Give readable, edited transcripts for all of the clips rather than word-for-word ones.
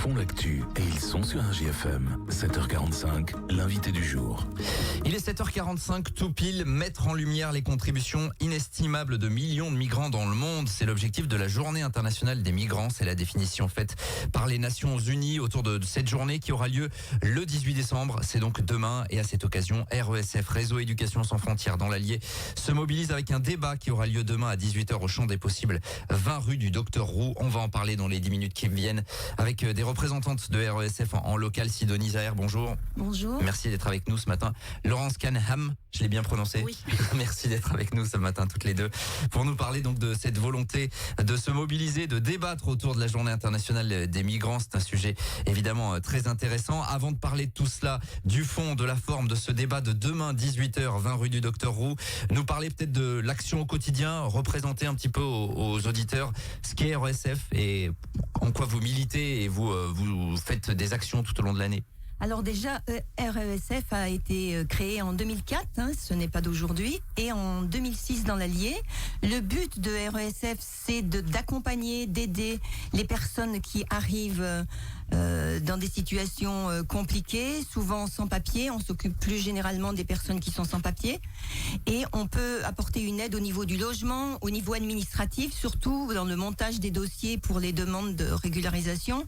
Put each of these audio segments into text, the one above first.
font l'actu et ils sont sur un GFM. 7h45, l'invité du jour. Il est 7h45, tout pile, mettre en lumière les contributions inestimables de millions de migrants dans le monde. C'est l'objectif de la Journée internationale des migrants. C'est la définition faite par les Nations Unies autour de cette journée qui aura lieu le 18 décembre. C'est donc demain et à cette occasion, RESF, Réseau Éducation Sans Frontières dans l'Allier, se mobilise avec un débat qui aura lieu demain à 18h au Champ des Possibles, 20 rue du Docteur Roux. On va en parler dans les 10 minutes qui viennent avec des représentantes de RESF en local. Sidonie Zahir, bonjour. Bonjour. Merci d'être avec nous ce matin. Laurence Canham, je l'ai bien prononcé. Oui. Merci d'être avec nous ce matin toutes les deux pour nous parler donc de cette volonté de se mobiliser, de débattre autour de la Journée internationale des migrants. C'est un sujet évidemment très intéressant. Avant de parler de tout cela, du fond, de la forme de ce débat de demain 18h, 20 rue du Docteur Roux, nous parler peut-être de l'action au quotidien, représenter un petit peu aux auditeurs ce qu'est RESF et en quoi vous militez et vous faites des actions tout au long de l'année. Alors déjà, RESF a été créé en 2004, ce n'est pas d'aujourd'hui, et en 2006 dans l'Allier. Le but de RESF, c'est d'accompagner, d'aider les personnes qui arrivent dans des situations compliquées, souvent sans papier. On s'occupe plus généralement des personnes qui sont sans papier. Et on peut apporter une aide au niveau du logement, au niveau administratif, surtout dans le montage des dossiers pour les demandes de régularisation,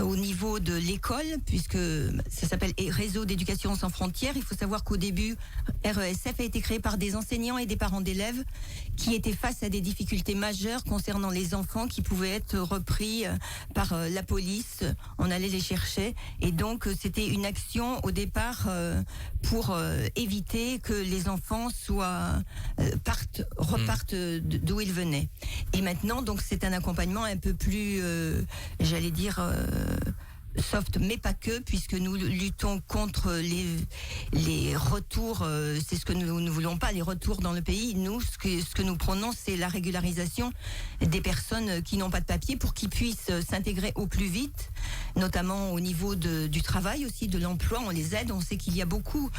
au niveau de l'école, puisque ça s'appelle Réseau d'Éducation Sans Frontières. Il faut savoir qu'au début, RESF a été créé par des enseignants et des parents d'élèves qui étaient face à des difficultés majeures concernant les enfants qui pouvaient être repris par la police. On allait les chercher. Et donc, c'était une action au départ pour éviter que les enfants repartent d'où ils venaient. Et maintenant, donc, c'est un accompagnement un peu plus, j'allais dire, soft, mais pas que, puisque nous luttons contre les retours. C'est ce que nous ne voulons pas, les retours dans le pays. Nous, ce que nous prônons, c'est la régularisation des personnes qui n'ont pas de papier pour qu'ils puissent s'intégrer au plus vite, notamment au niveau du travail aussi, de l'emploi. On les aide. On sait qu'il y a beaucoup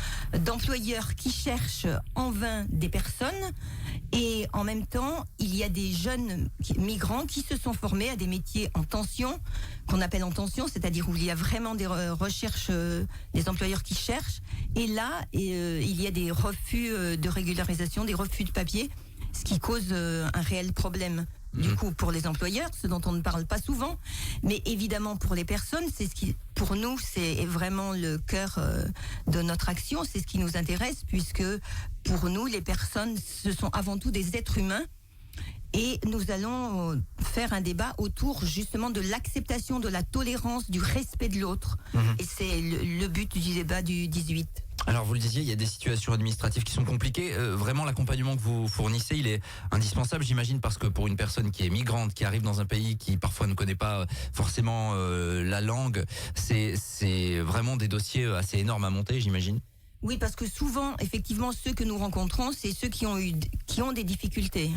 d'employeurs qui cherchent en vain des personnes. Et en même temps, il y a des jeunes migrants qui se sont formés à des métiers en tension, qu'on appelle en tension, c'est-à-dire où il y a vraiment des recherches, des employeurs qui cherchent. Et là, il y a des refus de régularisation, des refus de papier, ce qui cause un réel problème. Du coup, pour les employeurs, ce dont on ne parle pas souvent, mais évidemment pour les personnes, c'est ce qui, pour nous, c'est vraiment le cœur de notre action, c'est ce qui nous intéresse, puisque pour nous, les personnes, ce sont avant tout des êtres humains. Et nous allons faire un débat autour justement de l'acceptation, de la tolérance, du respect de l'autre. Et c'est le but du débat du 18. Alors vous le disiez, il y a des situations administratives qui sont compliquées. Vraiment, l'accompagnement que vous fournissez, il est indispensable, j'imagine, parce que pour une personne qui est migrante, qui arrive dans un pays qui parfois ne connaît pas forcément la langue, c'est vraiment des dossiers assez énormes à monter, j'imagine. Oui, parce que souvent, effectivement, ceux que nous rencontrons, c'est ceux qui ont des difficultés,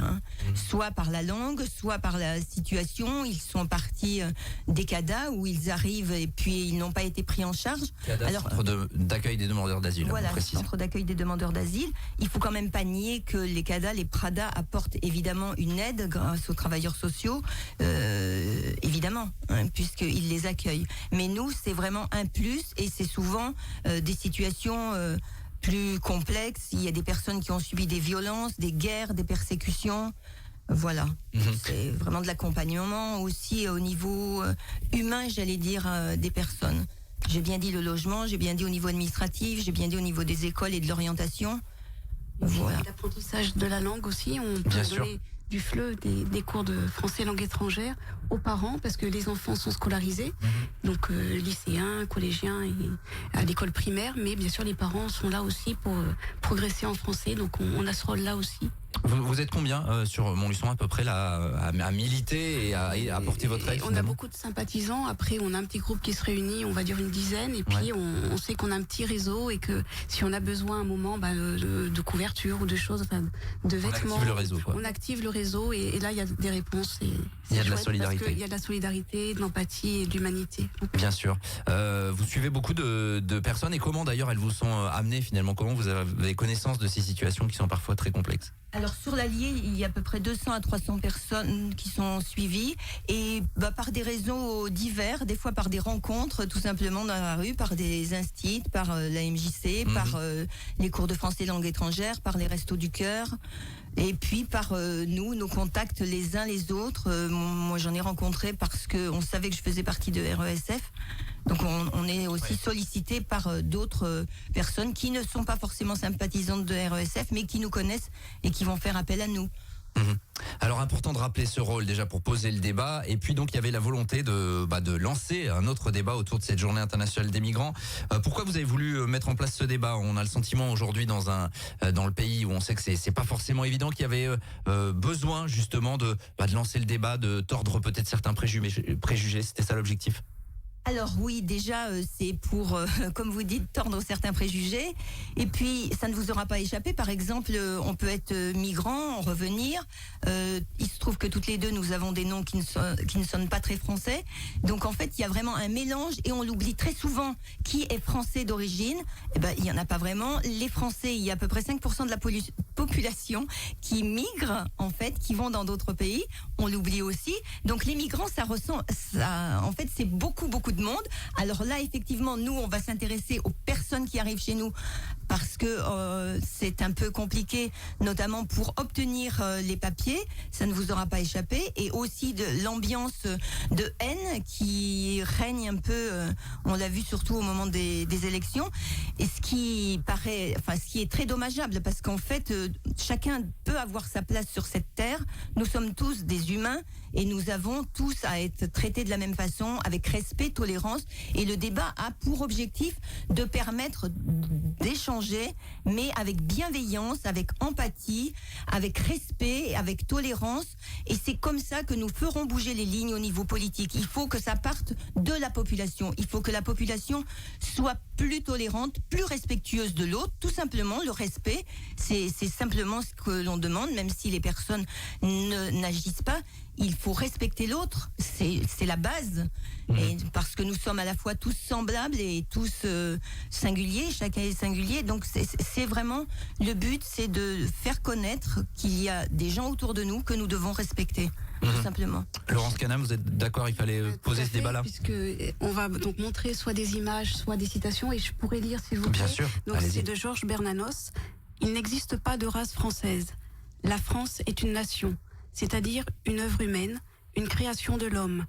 soit par la langue, soit par la situation. Ils sont partis des CADA où ils arrivent et puis ils n'ont pas été pris en charge. CADA, alors, centre d'accueil des demandeurs d'asile. Voilà, centre d'accueil des demandeurs d'asile. Il faut quand même pas nier que les CADA, les PRADA apportent évidemment une aide grâce aux travailleurs sociaux, évidemment, puisqu'ils les accueillent. Mais nous, c'est vraiment un plus et c'est souvent des situations plus complexes. Il y a des personnes qui ont subi des violences, des guerres, des persécutions. Voilà. C'est vraiment de l'accompagnement aussi au niveau humain, j'allais dire, des personnes. J'ai bien dit le logement, j'ai bien dit au niveau administratif, j'ai bien dit au niveau des écoles et de l'orientation. Voilà. Et l'apprentissage de la langue aussi, on peut donner du FLE, des cours de français langue étrangère aux parents parce que les enfants sont scolarisés, donc lycéens, collégiens et à l'école primaire, mais bien sûr les parents sont là aussi pour progresser en français, donc on a ce rôle-là aussi. Vous êtes combien sur Montluçon à peu près là à militer et à apporter votre aide? On a beaucoup de sympathisants. Après, on a un petit groupe qui se réunit, on va dire une dizaine, et puis on sait qu'on a un petit réseau et que si on a besoin à un moment de couverture ou de choses, de vêtements, on active le réseau. On active le réseau et là il y a des réponses. Il y a de la solidarité. Il y a de la solidarité, de l'empathie et de l'humanité. Bien sûr. Vous suivez beaucoup de personnes et comment d'ailleurs elles vous sont amenées finalement? Comment vous avez connaissance de ces situations qui sont parfois très complexes? Alors sur l'Allier, il y a à peu près 200 à 300 personnes qui sont suivies et par des réseaux divers, des fois par des rencontres tout simplement dans la rue, par des instituts, par la MJC, par les cours de français langue étrangère, par les restos du cœur et puis par nos contacts les uns les autres. Moi j'en ai rencontré parce qu'on savait que je faisais partie de RESF. Donc on est aussi sollicité par d'autres personnes qui ne sont pas forcément sympathisantes de RESF mais qui nous connaissent et qui vont faire appel à nous. Alors important de rappeler ce rôle déjà pour poser le débat et puis donc il y avait la volonté de lancer un autre débat autour de cette journée internationale des migrants. Pourquoi vous avez voulu mettre en place ce débat? On a le sentiment aujourd'hui dans le pays où on sait que c'est pas forcément évident qu'il y avait besoin justement de lancer le débat, de tordre peut-être certains préjugés. C'était ça l'objectif? Alors oui, déjà c'est pour, comme vous dites, tordre certains préjugés. Et puis ça ne vous aura pas échappé. Par exemple, on peut être migrant, revenir. Il se trouve que toutes les deux nous avons des noms qui ne sonnent pas très français. Donc en fait, il y a vraiment un mélange et on l'oublie très souvent. Qui est français d'origine? Eh ben, il y en a pas vraiment. Les Français, il y a à peu près 5% de la population qui migrent en fait, qui vont dans d'autres pays. On l'oublie aussi. Donc les migrants, en fait, c'est beaucoup de monde. Alors là, effectivement, nous, on va s'intéresser aux personnes qui arrivent chez nous parce que c'est un peu compliqué, notamment pour obtenir les papiers. Ça ne vous aura pas échappé. Et aussi de l'ambiance de haine qui règne un peu, on l'a vu surtout au moment des élections. Et ce qui est très dommageable parce qu'en fait, chacun peut avoir sa place sur cette terre. Nous sommes tous des humains et nous avons tous à être traités de la même façon, avec respect, tolérance. Et le débat a pour objectif de permettre d'échanger, mais avec bienveillance, avec empathie, avec respect, avec tolérance. Et c'est comme ça que nous ferons bouger les lignes au niveau politique. Il faut que ça parte de la population. Il faut que la population soit plus tolérante, plus respectueuse de l'autre. Tout simplement, le respect, c'est simplement ce que l'on demande, même si les personnes n'agissent pas. Il faut respecter l'autre, c'est la base. Et parce que nous sommes à la fois tous semblables et tous singuliers, chacun est singulier. Donc c'est vraiment le but, c'est de faire connaître qu'il y a des gens autour de nous que nous devons respecter, tout simplement. Laurence Canam, vous êtes d'accord, il fallait poser ce débat-là? Puisque on va donc montrer soit des images, soit des citations, et je pourrais lire s'il vous plaît. Bien sûr. Donc c'est de Georges Bernanos. Il n'existe pas de race française. La France est une nation, c'est-à-dire une œuvre humaine, une création de l'homme.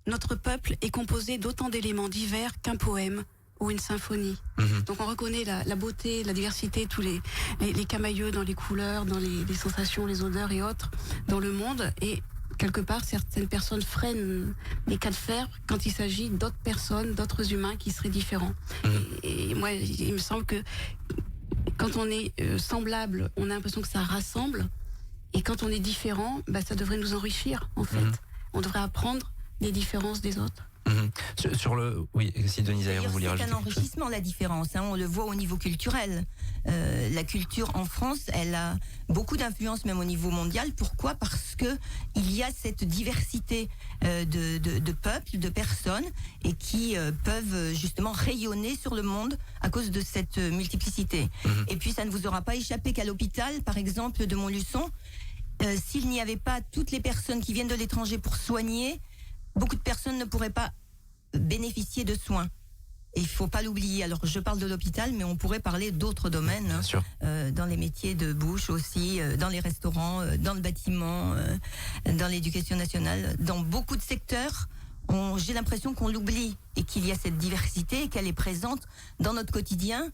Notre peuple est composé d'autant d'éléments divers qu'un poème ou une symphonie. Donc on reconnaît la beauté, la diversité, tous les camailleux dans les couleurs, dans les sensations, les odeurs et autres dans le monde. Et quelque part, certaines personnes freinent les cas de fer quand il s'agit d'autres personnes, d'autres humains qui seraient différents. Et moi, il me semble que quand on est semblable, on a l'impression que ça rassemble. Et quand on est différent, ça devrait nous enrichir, en fait. On devrait apprendre les différences des autres. Oui, Sidonie Zahir, vous vouliez rajouter c'est un enrichissement, la différence. On le voit au niveau culturel. La culture en France, elle a beaucoup d'influence même au niveau mondial. Pourquoi? Parce que il y a cette diversité de peuples, de personnes, et qui peuvent justement rayonner sur le monde à cause de cette multiplicité. Et puis ça ne vous aura pas échappé qu'à l'hôpital, par exemple, de Montluçon, s'il n'y avait pas toutes les personnes qui viennent de l'étranger pour soigner, beaucoup de personnes ne pourraient pas bénéficier de soins. Et il ne faut pas l'oublier. Alors, je parle de l'hôpital, mais on pourrait parler d'autres domaines. Bien sûr. Dans les métiers de bouche aussi, dans les restaurants, dans le bâtiment, dans l'éducation nationale. Dans beaucoup de secteurs, j'ai l'impression qu'on l'oublie et qu'il y a cette diversité et qu'elle est présente dans notre quotidien.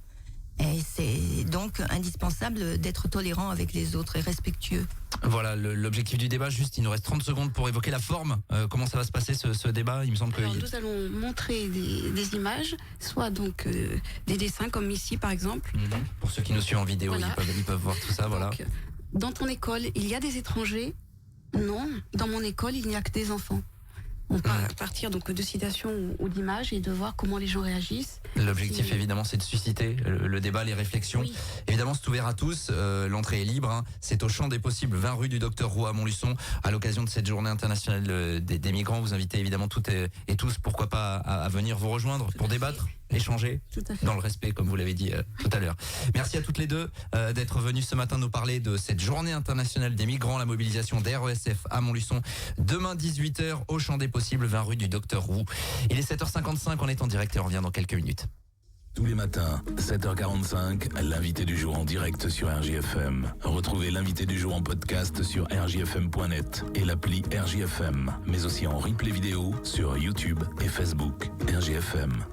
Et c'est donc indispensable d'être tolérant avec les autres et respectueux. Voilà l'objectif du débat. Juste, il nous reste 30 secondes pour évoquer la forme. Comment ça va se passer ce débat? Il me semble que... Alors, nous allons montrer des images, soit donc des dessins comme ici par exemple. Pour ceux qui nous suivent en vidéo, voilà. ils peuvent voir tout ça. Voilà. Donc, dans ton école, il y a des étrangers? Non, dans mon école, il n'y a que des enfants. On peut partir donc de citations ou d'images et de voir comment les gens réagissent. L'objectif évidemment c'est de susciter le débat, les réflexions. Oui. Évidemment c'est ouvert à tous, l'entrée est libre, c'est au champ des possibles, 20 rue du Docteur Roux à Montluçon, à l'occasion de cette journée internationale des migrants. Vous invitez évidemment toutes et tous, pourquoi pas à venir vous rejoindre pour débattre échanger Tout à fait. dans le respect, comme vous l'avez dit tout à l'heure. Merci à toutes les deux d'être venues ce matin nous parler de cette journée internationale des migrants, la mobilisation des RESF à Montluçon. Demain 18h au Champ des Possibles, 20 rue du Docteur Roux. Il est 7h55, on est en direct et on revient dans quelques minutes. Tous les matins, 7h45, l'invité du jour en direct sur RJFM. Retrouvez l'invité du jour en podcast sur rjfm.net et l'appli RJFM, mais aussi en replay vidéo sur YouTube et Facebook. RJFM.